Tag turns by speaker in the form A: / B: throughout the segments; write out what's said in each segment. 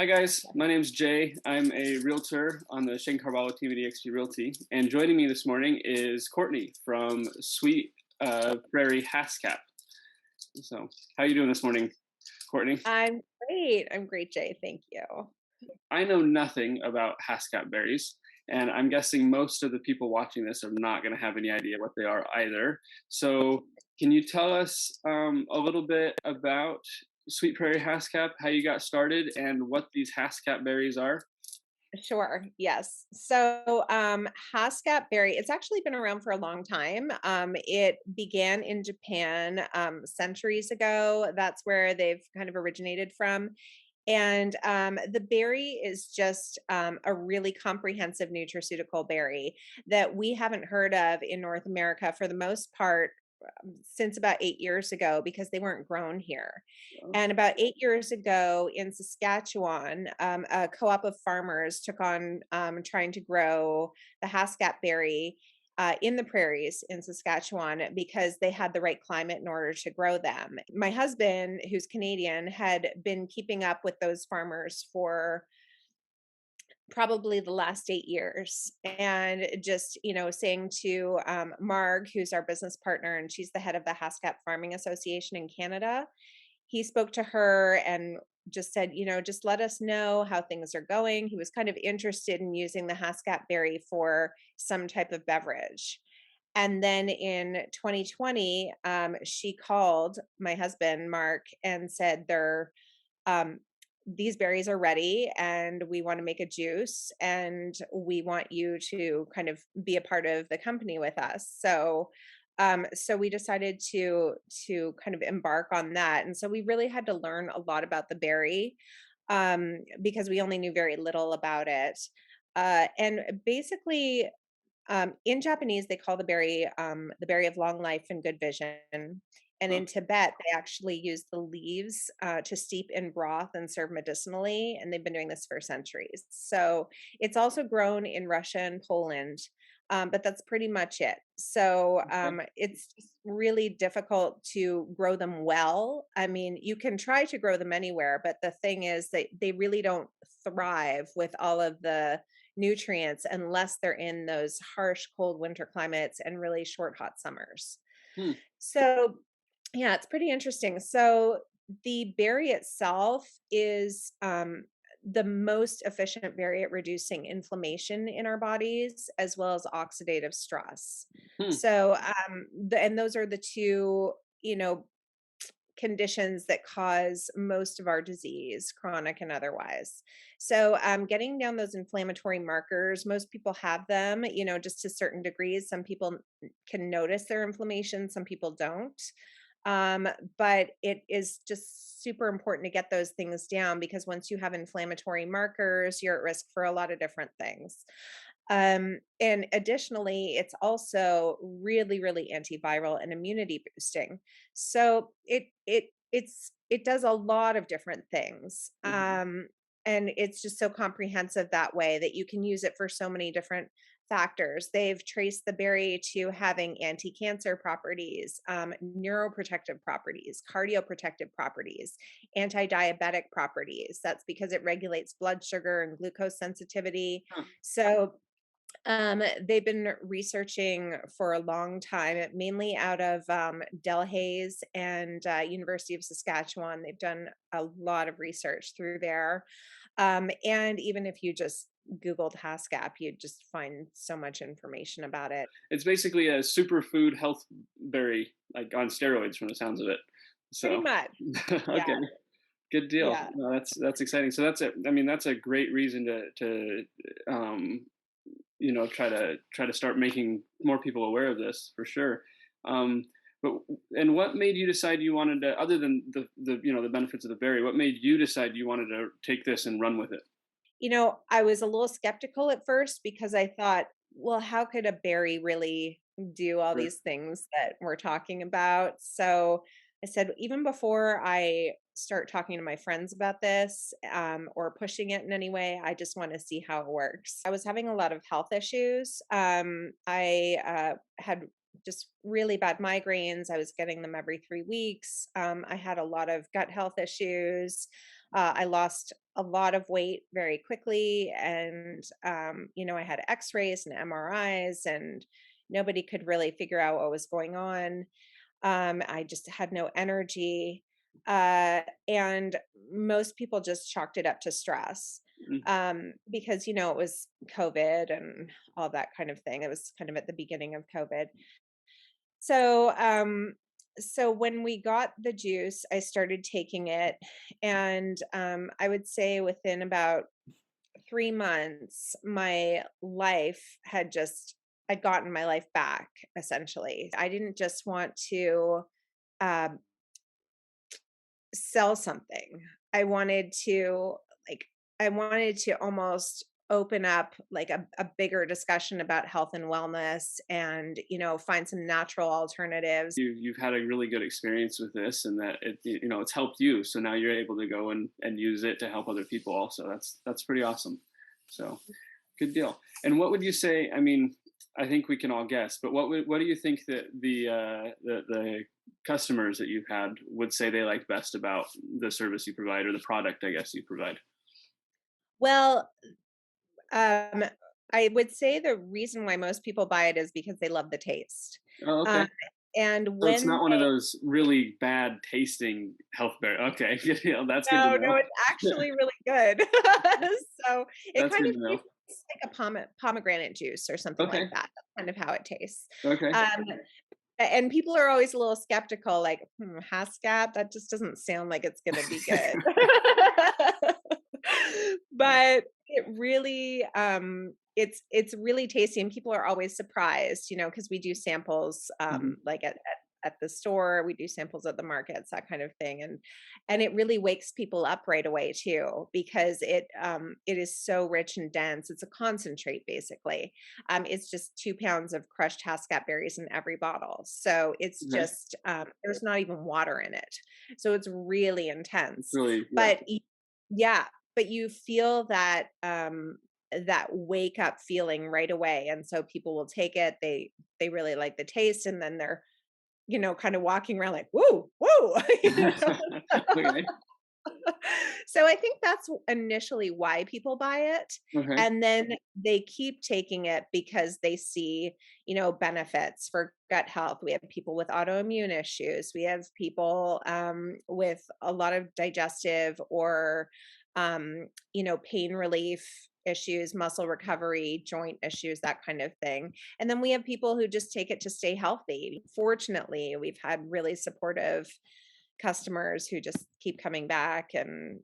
A: Hi guys, my name's Jay. I'm a realtor on the Shane Carvalho team at EXP Realty, and joining me this morning is Courtney from Sweet Prairie Haskap. So, how are you doing this morning, Courtney?
B: I'm great. I'm great, Jay. Thank you.
A: I know nothing about Haskap berries, and I'm guessing most of the people watching this are not going to have any idea what they are either. So, can you tell us a little bit about Sweet Prairie Haskap, how you got started, and what these Haskap berries are?
B: Sure. Yes. Haskap berry, it's actually been around for a long time. It began in Japan centuries ago. That's where they've kind of originated from. And the berry is just a really comprehensive nutraceutical berry that we haven't heard of in North America for the most part since about 8 years ago because they weren't grown here.
A: Oh,
B: And about 8 years ago in Saskatchewan, a co-op of farmers took on trying to grow the Haskap berry in the prairies in Saskatchewan because they had the right climate in order to grow them. My husband, who's Canadian, had been keeping up with those farmers for probably the last 8 years and just saying to Marg, who's our business partner and she's the head of the Haskap Farming Association in Canada, he spoke to her and just said, just let us know how things are going. He was kind of interested in using the Haskap berry for some type of beverage. And then in 2020, she called my husband, Mark, and said, um, these berries are ready and we want to make a juice and we want you to kind of be a part of the company with us. So we decided to kind of embark on that. And so we really had to learn a lot about the berry because we only knew very little about it. And basically, in Japanese, they call the berry of long life and good vision. And
A: huh.
B: in Tibet, they actually use the leaves to steep in broth and serve medicinally. And they've been doing this for centuries. So it's also grown in Russia and Poland, but that's pretty much it.
A: Okay.
B: It's just really difficult to grow them well. I mean, you can try to grow them anywhere, but the thing is that they really don't thrive with all of the nutrients unless they're in those harsh cold winter climates and really short hot summers.
A: Hmm.
B: So, yeah, it's pretty interesting. So, the berry itself is the most efficient berry at reducing inflammation in our bodies as well as oxidative stress.
A: Hmm.
B: And those are the two, you know, conditions that cause most of our disease, chronic and otherwise. Getting down those inflammatory markers, most people have them, just to certain degrees. Some people can notice their inflammation, some people don't. Um, but it is just super important to get those things down because once you have inflammatory markers, you're at risk for a lot of different things. And additionally, it's also really, really antiviral and immunity boosting. So it does a lot of different things.
A: Mhm.
B: And it's just so comprehensive that way that you can use it for so many different factors. They've traced the berry to having anti-cancer properties, neuroprotective properties, cardioprotective properties, anti-diabetic properties. That's because it regulates blood sugar and glucose sensitivity.
A: Huh.
B: So they've been researching for a long time, mainly out of Delhaize and University of Saskatchewan. They've done a lot of research through there. And even if you just Googled Haskap, you'd just find so much information about it.
A: It's basically a superfood health berry, like on steroids, from the sounds of it.
B: Pretty
A: So,
B: much. Yeah.
A: okay, good deal.
B: Yeah.
A: No, that's exciting. So that's it. I mean, that's a great reason to um, try to start making more people aware of this for sure. Um, but and what made you decide you wanted to, other than the benefits of the berry, what made you decide you wanted to take this and run with it?
B: I was a little skeptical at first because I thought, well, how could a berry really do all
A: Sure.
B: these things that we're talking about? So I said, even before I start talking to my friends about this or pushing it in any way, I just want to see how it works. I was having a lot of health issues. I had just really bad migraines. I was getting them every 3 weeks. I had a lot of gut health issues. I lost a lot of weight very quickly, and I had X-rays and MRIs, and nobody could really figure out what was going on. I just had no energy. And most people just chalked it up to stress,
A: Mm.
B: because, it was COVID and all that kind of thing. It was kind of at the beginning of COVID. So, so when we got the juice, I started taking it, and I would say within about 3 months, my life had just I'd gotten my life back essentially. I didn't just want to um, sell something. I wanted to like I wanted to almost open up like a bigger discussion about health and wellness, and find some natural alternatives.
A: You've had a really good experience with this, and that it's helped you. So now you're able to go and use it to help other people. Also, that's pretty awesome. So good deal. And what would you say? I mean, I think we can all guess, but what do you think that the customers that you've had would say they like best about the service you provide, or the product, I guess, you provide?
B: Well, um I would say the reason why most people buy it is because they love the taste.
A: Oh,
B: um
A: okay.
B: and
A: So it's
B: when
A: not one of those really bad tasting health bear. Okay, that's good to
B: No, no,
A: know.
B: it's actually really good. So, it
A: That's
B: kind
A: good
B: of
A: to know.
B: tastes like a pomegranate juice or something like
A: Okay,
B: that. That's kind of how it tastes.
A: okay.
B: And people are always a little skeptical, like, Haskap, that just doesn't sound like it's gonna be good." But it really, it's really tasty, and people are always surprised, because we do samples,
A: Mhm.
B: like at the store, we do samples at the markets, that kind of thing, and it really wakes people up right away too, because it is so rich and dense. It's a concentrate basically. It's just 2 pounds of crushed Haskap berries in every bottle. So it's
A: Okay.
B: just, there's not even water in it. So it's really
A: It's
B: intense.
A: really, yeah.
B: But yeah, but you feel that wake up feeling right away. And so people will take it. They really like the taste, and then they're, kind of walking around like, whoa, whoa.
A: Okay.
B: So I think that's initially why people buy it.
A: Okay.
B: And then they keep taking it because they see, benefits for gut health. We have people with autoimmune issues. We have people with a lot of digestive or, pain relief issues, muscle recovery, joint issues, that kind of thing. And then we have people who just take it to stay healthy. Fortunately, we've had really supportive customers who just keep coming back, and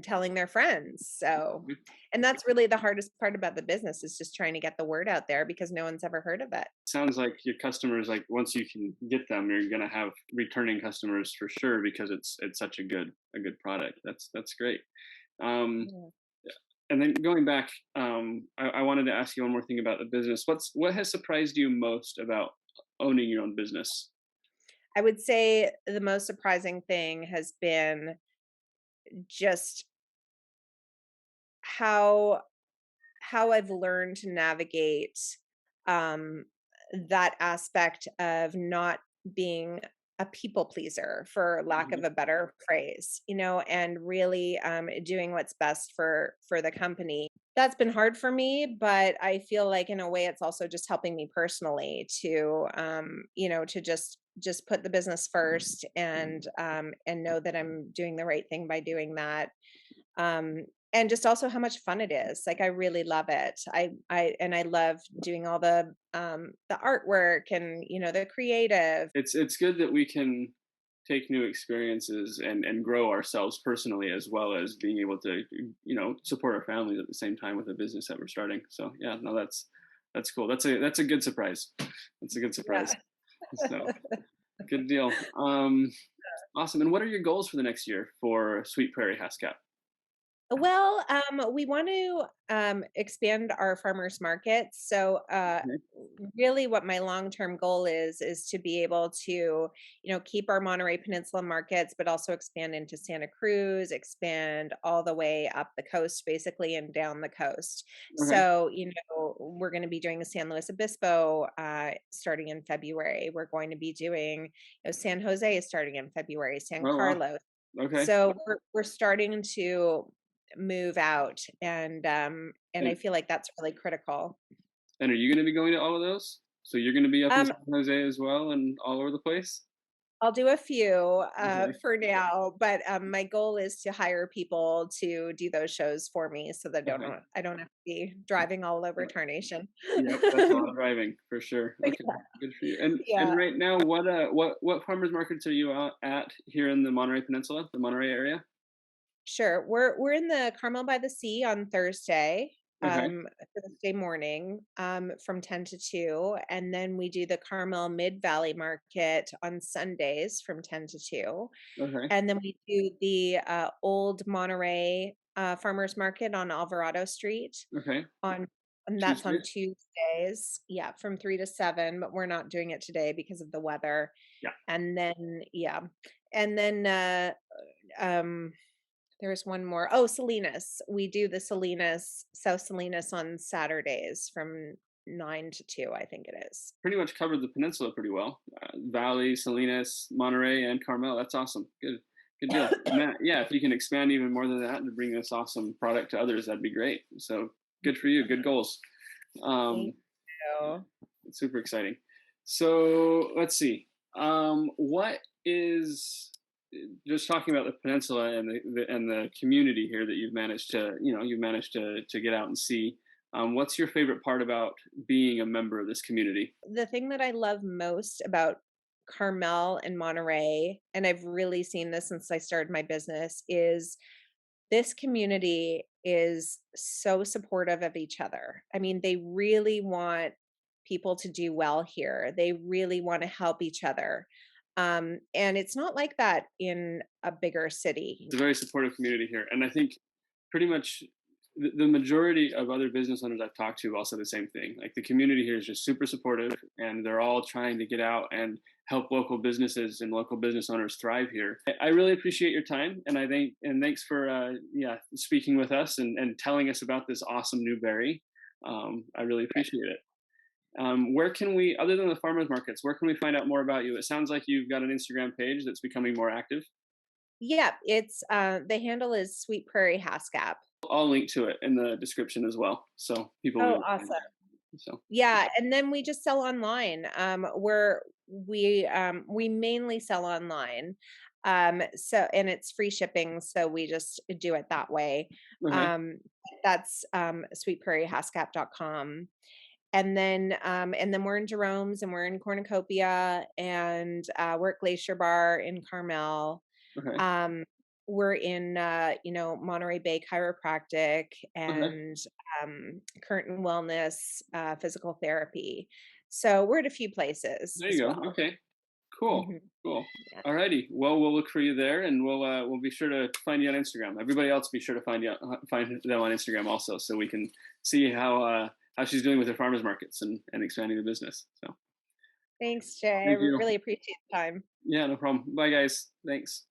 B: telling their friends. So, and that's really the hardest part about the business, is just trying to get the word out there because no one's ever heard of it.
A: Sounds like your customers, like once you can get them, you're gonna have returning customers for sure, because it's such a good product. That's great. Um,
B: Yeah.
A: and then going back, I wanted to ask you one more thing about the business. What has surprised you most about owning your own business?
B: I would say the most surprising thing has been just how I've learned to navigate um, that aspect of not being a people pleaser, for lack of
A: Mhm.
B: a better phrase, and really doing what's best for the company. That's been hard for me, but I feel like in a way it's also just helping me personally to, to just put the business first, and know that I'm doing the right thing by doing that. um and just also how much fun it is. Like, I really love it. I love doing all the artwork, and the creative.
A: It's good that we can take new experiences and grow ourselves personally, as well as being able to support our families at the same time with a business that we're starting. So yeah, no, that's cool. That's a good surprise. That's a good surprise.
B: Yeah.
A: So good deal. Awesome. And what are your goals for the next year for Sweet Prairie Haskap?
B: Well, we want to expand our farmers markets. So,
A: Okay.
B: really, what my long-term goal is to be able to, keep our Monterey Peninsula markets, but also expand into Santa Cruz, expand all the way up the coast, basically, and down the coast.
A: Okay.
B: So, we're going to be doing the San Luis Obispo starting in February. We're going to be doing, San Jose starting in February, San
A: Oh wow.
B: Carlos.
A: Okay.
B: So we're starting to move out, and I
A: And
B: feel like that's really critical.
A: and are you gonna be going to all of those? So you're gonna be up in
B: Um,
A: San Jose as well and all over the place?
B: I'll do a few,
A: Okay.
B: for now, but, my goal is to hire people to do those shows for me so that
A: Okay.
B: I don't have to be driving all over tarnation.
A: Yep, that's a lot of driving for sure. Okay,
B: Yeah,
A: good for you. And
B: yeah,
A: right now, what farmers markets are you out at here in the Monterey Peninsula, the Monterey area?
B: sure. We're in the Carmel by the Sea on Thursday,
A: Okay,
B: Thursday morning, from 10 to 2, and then we do the Carmel Mid Valley Market on Sundays from 10 to 2.
A: okay,
B: And then we do the, Old Monterey, Farmers Market on Alvarado Street
A: okay.
B: on and that's on
A: Tuesdays?
B: Tuesdays, yeah, from 3 to 7, but we're not doing it today because of the weather.
A: Yeah.
B: And then yeah, and then, um, there's one more. Oh, Salinas. We do the Salinas South Salinas on Saturdays from 9 to 2, I think it is.
A: Pretty much covered the peninsula pretty well. Valley, Salinas, Monterey, and Carmel. That's awesome. Good deal. And that, yeah, if you can expand even more than that and bring this awesome product to others, that'd be great. So good for you. Good goals.
B: Thank
A: Um, yeah,
B: you.
A: it's super exciting. So let's see. What is just talking about the peninsula and the community here that you've managed to to get out and see. What's your favorite part about being a member of this community?
B: The thing that I love most about Carmel and Monterey, and I've really seen this since I started my business, is this community is so supportive of each other. I mean, they really want people to do well here. They really want to help each other. And it's not like that in a bigger city.
A: It's a very supportive community here, and I think pretty much the majority of other business owners I've talked to also the same thing. Like the community here is just super supportive, and they're all trying to get out and help local businesses and local business owners thrive here. I really appreciate your time, and I think and thanks for speaking with us and telling us about this awesome new berry. I really appreciate it. Where can we, other than the farmers markets, where can we find out more about you? It sounds like you've got an Instagram page that's becoming more active.
B: Yeah, it's the handle is Sweet Prairie Haskap.
A: I'll link to it in the description as well, so people
B: Oh,
A: will find
B: awesome.
A: it. So
B: Yeah, and then we just sell online. We mainly sell online. So and it's free shipping, so we just do it that way.
A: okay,
B: Um, that's sweetprairiehaskap.com. And then we're in Jerome's and we're in Cornucopia and we're at Glacier Bar in Carmel.
A: okay,
B: Um, we're in, Monterey Bay Chiropractic
A: okay.
B: and Curtin Wellness, physical therapy. So we're at a few places
A: There you
B: as
A: go.
B: well.
A: Okay, cool,
B: Mhm.
A: cool.
B: Yeah.
A: Alrighty. Well, we'll look for you there, and we'll be sure to find you on Instagram. Everybody else, be sure to find them on Instagram also, so we can see how she's doing with her farmers markets and expanding the business. So
B: Thanks, Jay. I
A: thank you.
B: really appreciate the time.
A: Yeah, no problem. Bye, guys. Thanks.